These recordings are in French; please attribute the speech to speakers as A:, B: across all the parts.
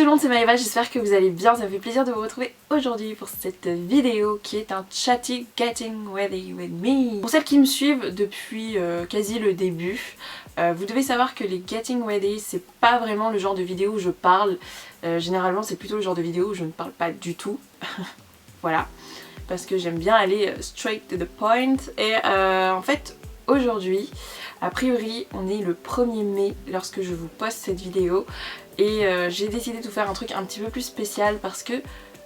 A: tout le monde, c'est Maëva, j'espère que vous allez bien, ça me fait plaisir de vous retrouver aujourd'hui pour cette vidéo qui est un chatty getting ready with me. Pour celles qui me suivent depuis quasi le début, vous devez savoir que les getting ready c'est pas vraiment le genre de vidéo où je parle, généralement c'est plutôt le genre de vidéo où je ne parle pas du tout, voilà, parce que j'aime bien aller straight to the point et en fait aujourd'hui, a priori on est le 1er mai lorsque je vous poste cette vidéo et j'ai décidé de vous faire un truc un petit peu plus spécial parce que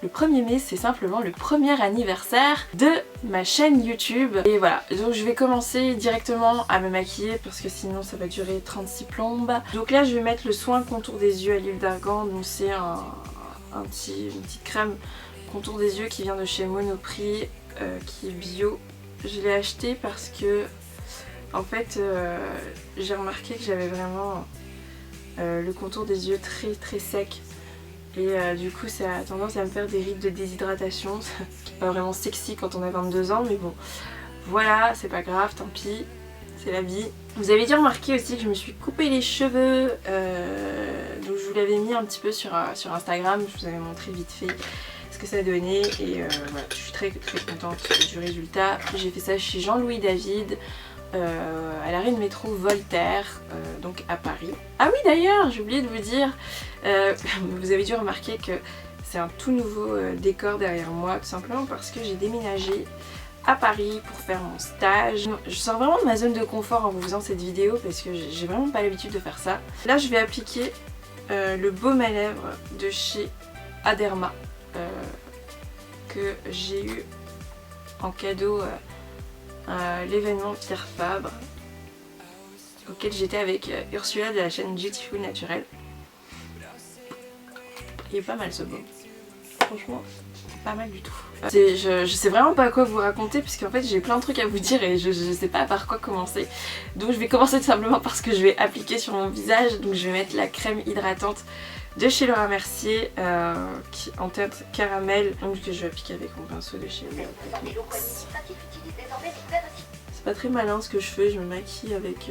A: le 1er mai c'est simplement le premier anniversaire de ma chaîne YouTube. Et voilà, donc je vais commencer directement à me maquiller parce que sinon ça va durer 36 plombes. Donc là je vais mettre le soin contour des yeux à l'huile d'argan, donc c'est une petite crème contour des yeux qui vient de chez Monoprix, qui est bio. Je l'ai acheté parce que en fait j'ai remarqué que j'avais vraiment le contour des yeux très sec et du coup ça a tendance à me faire des rides de déshydratation, ce qui n'est pas vraiment sexy quand on a 22 ans, mais bon voilà, c'est pas grave, tant pis, c'est la vie. Vous avez dû remarquer aussi que je me suis coupé les cheveux, donc je vous l'avais mis un petit peu sur Instagram, je vous avais montré vite fait ce que ça donnait et voilà, je suis très contente du résultat. J'ai fait ça chez Jean-Louis David, à l'arrêt de métro Voltaire, donc à Paris. Ah oui d'ailleurs, j'ai oublié de vous dire, vous avez dû remarquer que c'est un tout nouveau décor derrière moi, tout simplement parce que j'ai déménagé à Paris pour faire mon stage. Je sors vraiment de ma zone de confort en vous faisant cette vidéo parce que j'ai vraiment pas l'habitude de faire ça. Là je vais appliquer le baume à lèvres de chez Aderma, que j'ai eu en cadeau à l'événement Pierre Fabre auquel j'étais avec Ursula de la chaîne Beautiful Naturel. Il est pas mal ce baume, franchement pas mal du tout. Je sais vraiment pas quoi vous raconter puisque en fait j'ai plein de trucs à vous dire et je sais pas par quoi commencer. Donc je vais commencer tout simplement par ce que je vais appliquer sur mon visage. Donc je vais mettre la crème hydratante de chez Laura Mercier en teinte caramel, donc que je vais appliquer avec mon pinceau de chez Laura. C'est pas très malin ce que je fais, je me maquille avec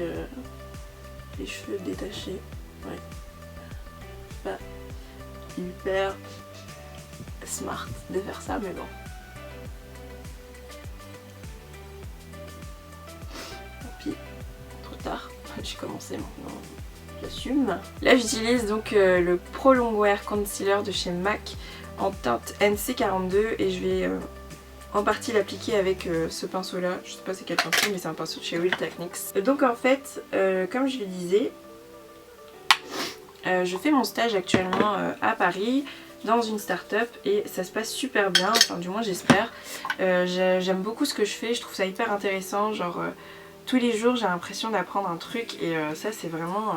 A: les cheveux détachés. Ouais. C'est pas hyper smart de faire ça, mais bon. Tant pis, trop tard, j'ai commencé maintenant. J'assume. Là j'utilise donc le Pro Longwear Concealer de chez MAC en teinte NC42 et je vais en partie l'appliquer avec ce pinceau là. Je sais pas c'est quel pinceau mais c'est un pinceau de chez Real Techniques. Donc en fait, comme je le disais, je fais mon stage actuellement à Paris dans une start-up et ça se passe super bien, enfin du moins j'espère. J'aime beaucoup ce que je fais, je trouve ça hyper intéressant, genre tous les jours j'ai l'impression d'apprendre un truc et ça c'est vraiment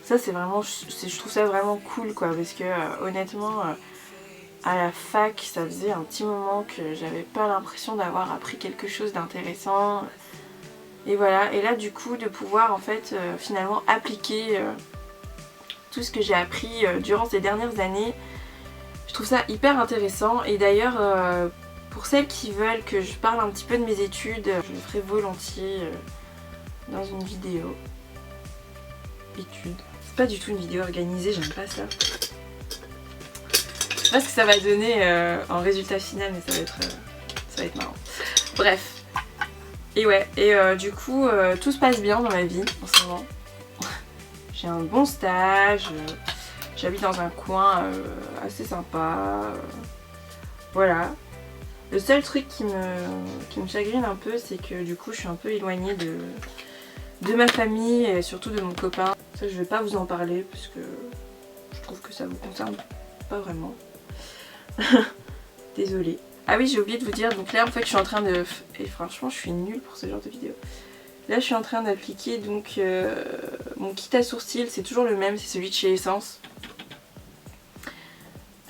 A: je trouve ça vraiment cool quoi, parce que honnêtement à la fac ça faisait un petit moment que j'avais pas l'impression d'avoir appris quelque chose d'intéressant et voilà, et là du coup de pouvoir en fait finalement appliquer tout ce que j'ai appris durant ces dernières années, je trouve ça hyper intéressant. Et d'ailleurs pour celles qui veulent que je parle un petit peu de mes études, je le ferai volontiers dans une vidéo études. C'est pas du tout une vidéo organisée, j'aime pas ça. Je sais pas ce que ça va donner en résultat final, mais ça va être marrant. Bref. Et ouais, et du coup tout se passe bien dans ma vie en ce moment. J'ai un bon stage, j'habite dans un coin assez sympa, voilà. Le seul truc qui me chagrine un peu, c'est que du coup je suis un peu éloignée de ma famille et surtout de mon copain. Ça je vais pas vous en parler parce que je trouve que ça vous concerne pas vraiment. Désolée. Ah oui, j'ai oublié de vous dire, donc là en fait je suis en train de... Et franchement je suis nulle pour ce genre de vidéo. Là je suis en train d'appliquer donc mon kit à sourcils, c'est toujours le même, c'est celui de chez Essence.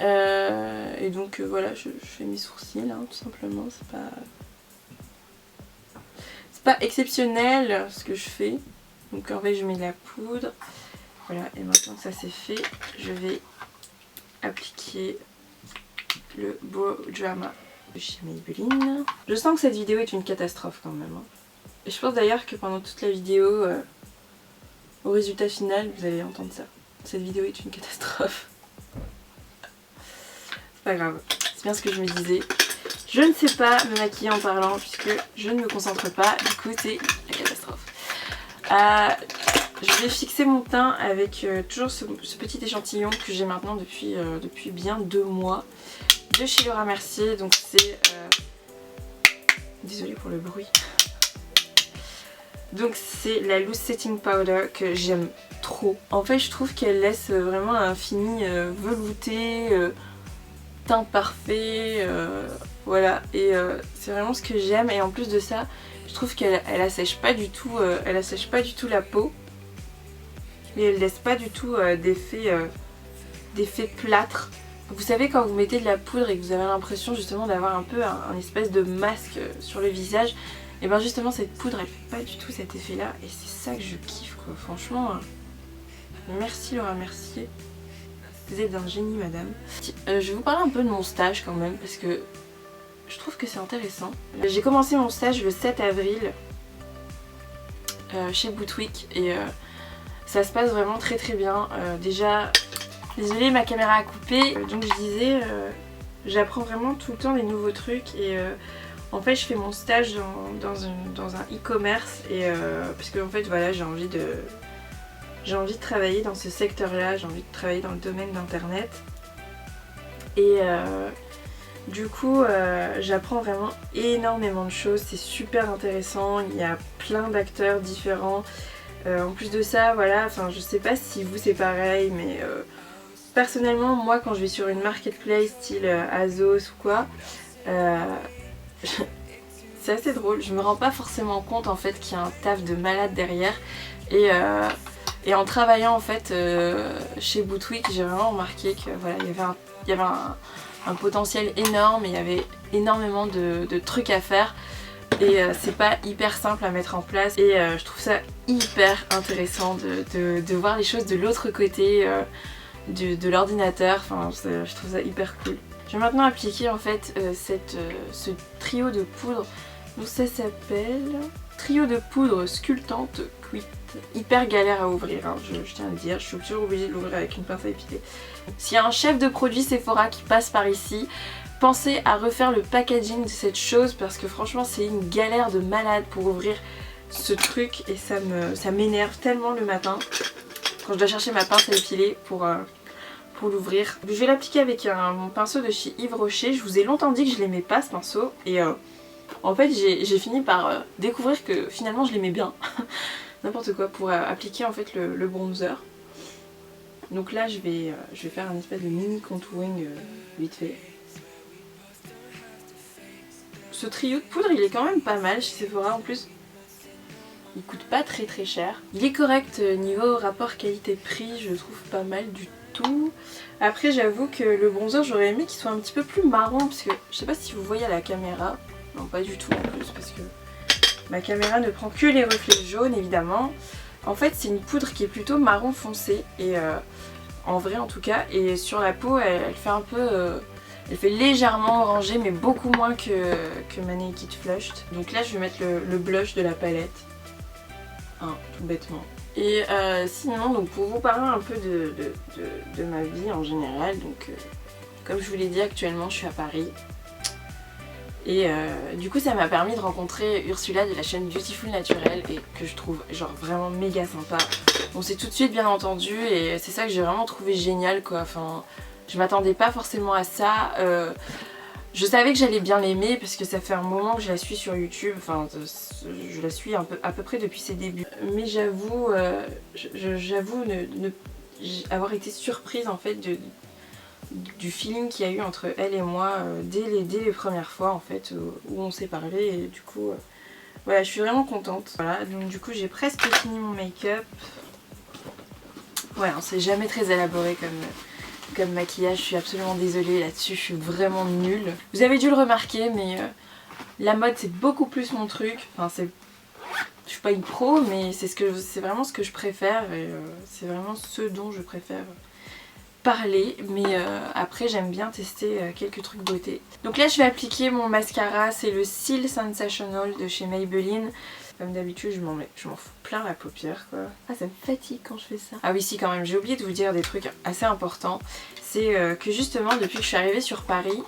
A: Et donc voilà, je fais mes sourcils hein, tout simplement, c'est pas exceptionnel ce que je fais. Donc en fait je mets de la poudre, voilà, et maintenant que ça c'est fait, je vais appliquer le Brow Drama de chez Maybelline. Je sens que cette vidéo est une catastrophe quand même hein. Et je pense d'ailleurs que pendant toute la vidéo, au résultat final, vous allez entendre ça. cette vidéo est une catastrophe. C'est pas grave, c'est bien ce que je me disais. Je ne sais pas me maquiller en parlant puisque je ne me concentre pas, du coup c'est la catastrophe. Je vais fixer mon teint avec toujours ce petit échantillon que j'ai maintenant depuis bien 2 mois de chez Laura Mercier. Donc c'est... Désolée pour le bruit. Donc c'est la Loose Setting Powder que j'aime trop. En fait je trouve qu'elle laisse vraiment un fini velouté, teint parfait, voilà. Et c'est vraiment ce que j'aime. Et en plus de ça, je trouve qu'elle assèche pas du tout, la peau. Et elle laisse pas du tout d'effet plâtre. Vous savez quand vous mettez de la poudre et que vous avez l'impression justement d'avoir un peu un espèce de masque sur le visage, et bien justement cette poudre elle fait pas du tout cet effet là et c'est ça que je kiffe quoi. Franchement, merci Laura Mercier, vous êtes d'un génie madame. Je vais vous parler un peu de mon stage quand même parce que je trouve que c'est intéressant. J'ai commencé mon stage le 7 avril chez Bootwick et ça se passe vraiment très très bien. Déjà... Désolée, ma caméra a coupé, donc je disais, j'apprends vraiment tout le temps des nouveaux trucs et en fait je fais mon stage dans un e-commerce et parce que en fait voilà j'ai envie de travailler dans ce secteur là, j'ai envie de travailler dans le domaine d'internet et du coup j'apprends vraiment énormément de choses, c'est super intéressant, il y a plein d'acteurs différents. En plus de ça, voilà, enfin je sais pas si vous c'est pareil mais personnellement, moi quand je vais sur une marketplace style Azos ou quoi, c'est assez drôle, je me rends pas forcément compte en fait qu'il y a un taf de malade derrière et en travaillant en fait chez Bootwick, j'ai vraiment remarqué que voilà, il y avait un potentiel énorme et il y avait énormément de trucs à faire et c'est pas hyper simple à mettre en place et je trouve ça hyper intéressant de voir les choses de l'autre côté de l'ordinateur, enfin je trouve ça hyper cool. Je vais maintenant appliquer en fait ce trio de poudre, donc ça s'appelle trio de poudre sculptante Quit. Hyper galère à ouvrir, hein, je tiens à le dire, je suis toujours obligée de l'ouvrir avec une pince à épiler. S'il y a un chef de produit Sephora qui passe par ici, pensez à refaire le packaging de cette chose parce que franchement c'est une galère de malade pour ouvrir ce truc et ça m'énerve tellement le matin quand je dois chercher ma pince à épiler pour l'ouvrir. Je vais l'appliquer avec mon pinceau de chez Yves Rocher. Je vous ai longtemps dit que je l'aimais pas ce pinceau et en fait j'ai fini par découvrir que finalement je l'aimais bien. N'importe quoi pour appliquer en fait le bronzer. Donc là je vais faire un espèce de mini contouring vite fait. Ce trio de poudre il est quand même pas mal chez Sephora en plus. Il coûte pas très très cher. Il est correct niveau rapport qualité-prix, je le trouve pas mal du tout. Après j'avoue que le bronzer j'aurais aimé qu'il soit un petit peu plus marron parce que je sais pas si vous voyez à la caméra. Non pas du tout en plus parce que ma caméra ne prend que les reflets jaunes évidemment. En fait c'est une poudre qui est plutôt marron foncé et en vrai en tout cas et sur la peau elle fait un peu... elle fait légèrement orangé mais beaucoup moins que ma Naked Flushed. Donc là je vais mettre le blush de la palette. Tout bêtement. Et sinon donc pour vous parler un peu de ma vie en général, donc comme je vous l'ai dit actuellement je suis à Paris et du coup ça m'a permis de rencontrer Ursula de la chaîne Beautiful Naturel et que je trouve genre vraiment méga sympa. On s'est tout de suite bien entendu et c'est ça que j'ai vraiment trouvé génial quoi, enfin je m'attendais pas forcément à ça. Je savais que j'allais bien l'aimer parce que ça fait un moment que je la suis sur YouTube, enfin je la suis à peu près depuis ses débuts. Mais j'avoue avoir été surprise en fait du feeling qu'il y a eu entre elle et moi dès les premières fois en fait où on s'est parlé et du coup voilà je suis vraiment contente. Voilà donc du coup j'ai presque fini mon make-up. Ouais c'est jamais très élaboré comme maquillage, je suis absolument désolée là-dessus, je suis vraiment nulle. Vous avez dû le remarquer mais la mode c'est beaucoup plus mon truc, enfin je suis pas une pro mais c'est vraiment ce que je préfère et c'est vraiment ce dont je préfère parler mais après j'aime bien tester quelques trucs beauté. Donc là je vais appliquer mon mascara, c'est le Seal Sensational de chez Maybelline. Comme d'habitude, je m'en fous plein la paupière quoi. Ah, ça me fatigue quand je fais ça. Ah oui, si, quand même, j'ai oublié de vous dire des trucs assez importants. C'est que justement, depuis que je suis arrivée sur Paris,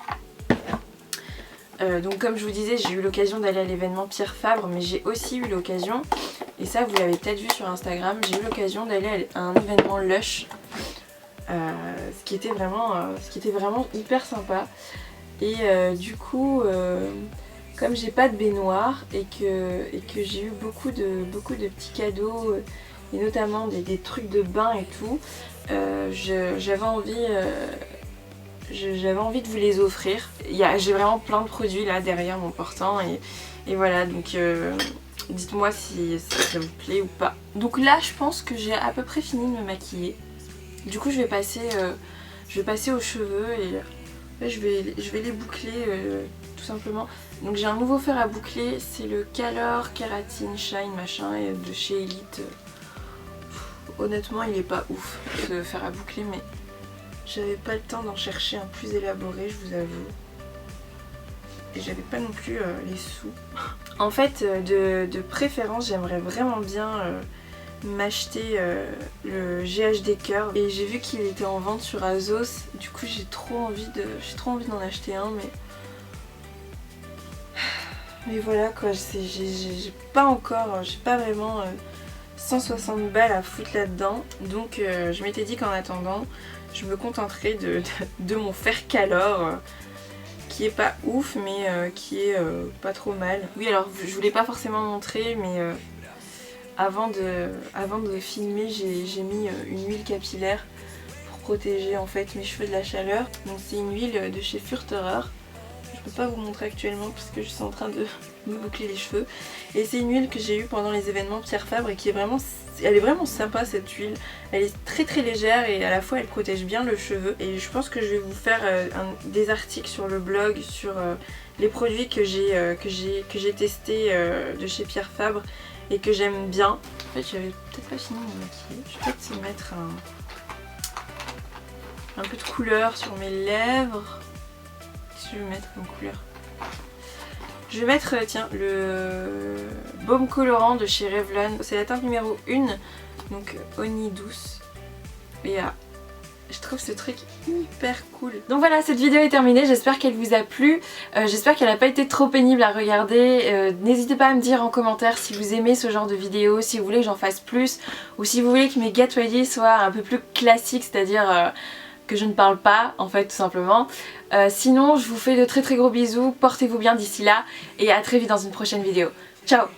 A: donc comme je vous disais, j'ai eu l'occasion d'aller à l'événement Pierre Fabre, mais j'ai aussi eu l'occasion, et ça vous l'avez peut-être vu sur Instagram, j'ai eu l'occasion d'aller à un événement Lush, ce qui était vraiment hyper sympa. Et du coup, comme j'ai pas de baignoire et que j'ai eu beaucoup de petits cadeaux, et notamment des trucs de bain et tout, j'avais envie de vous les offrir. J'ai vraiment plein de produits là derrière mon portant et voilà, donc dites-moi si ça vous plaît ou pas. Donc là je pense que j'ai à peu près fini de me maquiller. Du coup je vais passer aux cheveux et là, je vais les boucler tout simplement. Donc j'ai un nouveau fer à boucler, c'est le Color Keratin Shine machin de chez Elite. Honnêtement il est pas ouf ce fer à boucler, mais j'avais pas le temps d'en chercher un plus élaboré, je vous avoue. Et j'avais pas non plus les sous. En fait, de préférence, j'aimerais vraiment bien m'acheter le GHD Curl. Et j'ai vu qu'il était en vente sur Azos. Du coup, j'ai trop envie d'en acheter un, mais voilà quoi. J'ai pas vraiment 160 balles à foutre là-dedans. Donc, je m'étais dit qu'en attendant, je me contenterai de mon fer Color. Qui est pas ouf mais qui est pas trop mal. Oui, alors je voulais pas forcément montrer, mais avant de filmer j'ai mis une huile capillaire pour protéger en fait mes cheveux de la chaleur. Donc c'est une huile de chez Furterer. Je peux pas vous montrer actuellement parce que je suis en train de me boucler les cheveux. Et c'est une huile que j'ai eue pendant les événements Pierre Fabre et qui est elle est vraiment sympa cette huile. Elle est très très légère et à la fois elle protège bien le cheveu. Et je pense que je vais vous faire des articles sur le blog sur les produits que j'ai testés de chez Pierre Fabre et que j'aime bien. En fait j'avais peut-être pas fini de me maquiller. Je vais peut-être mettre un peu de couleur sur mes lèvres. Qu'est-ce que je vais mettre comme couleur? Je vais mettre, tiens, le baume colorant de chez Revlon. C'est la teinte numéro 1, donc Honey Douce. Et je trouve ce truc hyper cool. Donc voilà, cette vidéo est terminée, j'espère qu'elle vous a plu. J'espère qu'elle n'a pas été trop pénible à regarder. N'hésitez pas à me dire en commentaire si vous aimez ce genre de vidéo, si vous voulez que j'en fasse plus, ou si vous voulez que mes Get Ready soient un peu plus classiques, c'est-à-dire que je ne parle pas en fait tout simplement. Sinon je vous fais de très très gros bisous, portez-vous bien d'ici là et à très vite dans une prochaine vidéo. Ciao!